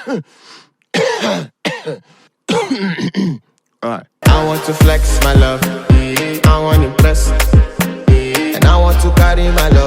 Alright. I want to flex my love, I want to impress, and I want to carry my love.